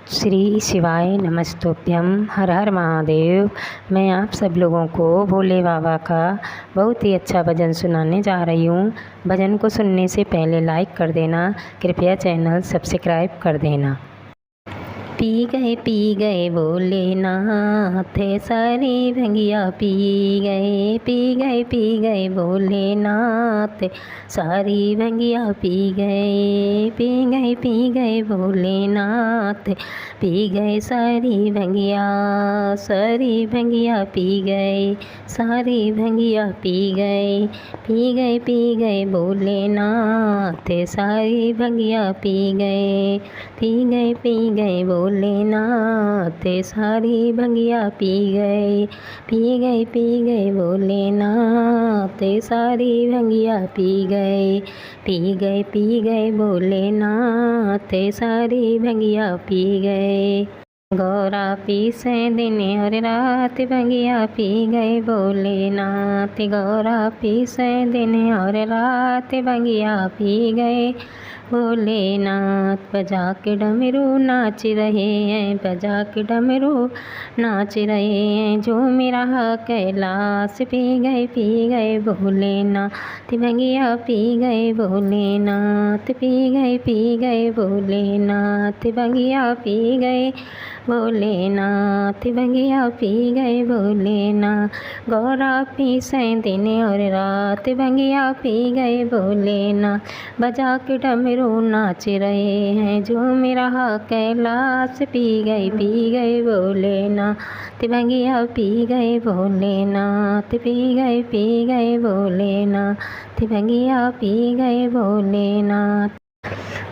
श्री शिवाय नमस्तुभ्यम। हर हर महादेव। मैं आप सब लोगों को भोले बाबा का बहुत ही अच्छा भजन सुनाने जा रही हूँ। भजन को सुनने से पहले लाइक कर देना, कृपया चैनल सब्सक्राइब कर देना। पी गए भोलेनाथ सारी भंगिया पी गए भोलेनाथ सारी भंगिया पी गए भोलेनाथ पी गए सारी भंगिया पी गए सारी भंगिया पी गए भोलेनाथ सारी भंगिया पी गए भोलेनाथ सारी भंगिया पी गए भोलेनाथ सारी भंगिया पी गए भोलेनाथ सारी भंगिया पी गए। गौरा पी से दिन और रात भंगिया पी गए भोलेनाथ गौरा पी से दिन और रात भंगिया पी गए भोलेनाथ। बजा के डमरू नाच रहे हैं, बजा के डमरू नाच रहे हैं, जो मेरा कैलाश पी गए भोलेनाथ भंगिया पी गए भोलेनाथ पी गए भोलेनाथ भंगिया पी गए भोलेनाथ भंगिया पी गए भोलेनाथ। गौरा पी से दिन और रात भंगिया पी गए भोलेनाथ। बजा के डमरू नाच रहे हैं, जो मेरा कैलाश पी गए भोलेनाथ भंगिया पी गए भोलेनाथ पी गए भोलेनाथ भंगिया पी गए भोलेनाथ।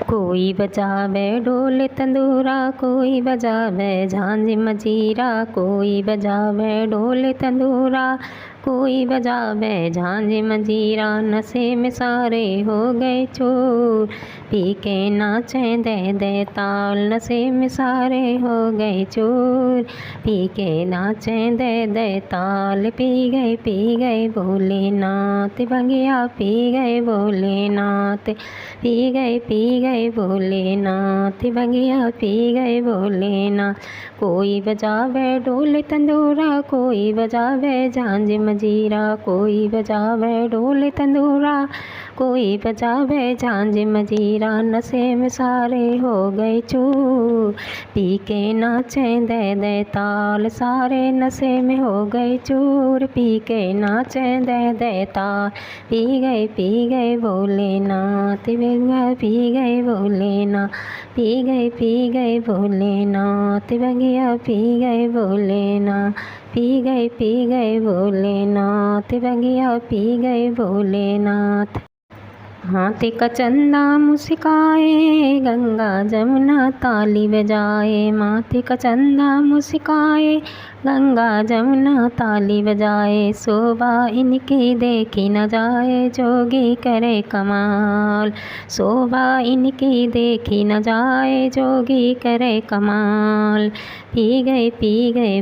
कोई बजावे ढोल तंदूरा, कोई बजावे झांझ मजीरा, कोई बजावे ढोल तंदूरा, कोई बजावे झांझ मजीरा। नशे में सारे हो गए चूर, पी के नाचे दे ताल। नशे में सारे हो गए चूर, पी के नाचे दे ताल। पी गए भोलेनाथ भंगिया पी गए भोलेनाथ पी गए भोलेनाथ भंगिया पी गए भोलेनाथ। कोई बजावे ढोल तंदूरा, कोई बजावे झांझ मजीरा, कोई बजावे ढोल तंदूरा, कोई बजावे झांझ मजीरा। नशे में सारे हो गए चूर, पी के नाचे दे ताल। सारे नशे में हो गए चूर, पी के नाचे दे ताल। पी गए भोलेनाथ पी गए भोलेनाथ पी गए भोलेनाथ भंगिया पी गए भोलेनाथ पी गए भोलेनाथ भंगिया पी गए भोलेनाथ। हाथी का चंदा मुस्काए गंगा जमुना ताली बजाए, माथे का चंदा मुस्काए गंगा जमुना ताली बजाए। शोभा इनकी देखी न जाए, जोगी करे कमाल। शोभा इनकी देखी न जाए, जोगी करे कमाल। पी गए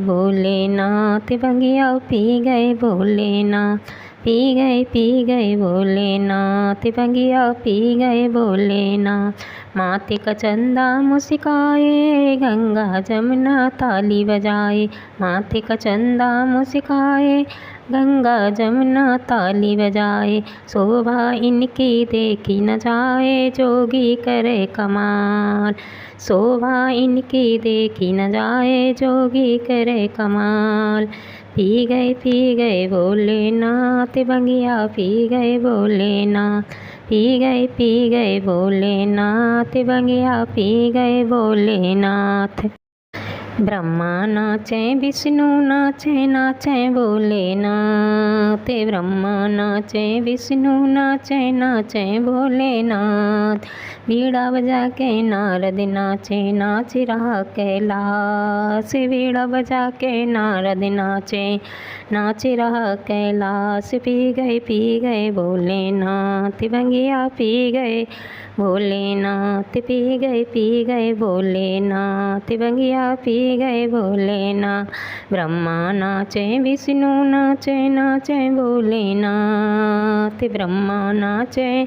भोलेनाथ भंगिया पी गए भोलेनाथ पी गए भोलेनाथ भंगिया पी गए भोलेनाथ। माथे का चंदा मुस्काए गंगा जमुना ताली बजाए, माथे का चंदा मुस्काए गंगा जमुना ताली बजाए। शोभा इनकी देखी न जाए, जोगी करे कमाल। शोभा इनकी देखी न जाए, जोगी करे कमाल। पी गए भोलेनाथ भंगिया पी गए भोलेनाथ पी गए भोलेनाथ भंगिया पी गए भोलेनाथ। ब्रह्मा नाचे विष्णु नाचे नाचे भोलेनाथ, ब्रह्मा नाचे विष्णु नाचे नाचे भोलेनाथ। बीड़ा बजा के नारद नाचे नाच रहा कैलाश, बीड़ा बजा के नारद नाचे नाच रहा कैलाश। पी गए भोलेनाथ भंगिया पी गए भोलेनाथ पी गए भोलेनाथ भंगिया पी गए भोलेनाथ। ब्रह्मा नाचे विष्णु नाचे नाचे भोलेनाथ, ब्रह्मा नाचे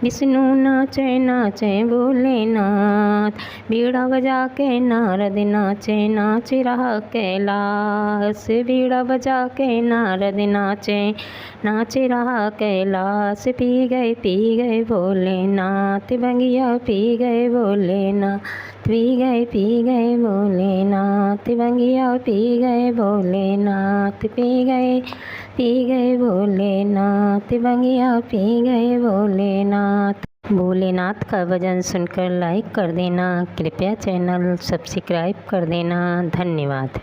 विष्णु नाचे नाचे नाचे भोलेनाथ। बीड़ा बजा के नारद नाचे, नाच रहा कैलाश। बीड़ा बजा के नारद नाचे, नाच रहा कैलाश। पी गए भोलेनाथ, भंगिया पी गए भोलेनाथ। पी गए भोलेनाथ, भंगिया पी गए भोलेनाथ। पी गए भोलेनाथ, भंगिया पी गए भोलेनाथ। भोलेनाथ का भजन सुनकर लाइक कर देना, कृपया चैनल सब्सक्राइब कर देना। धन्यवाद।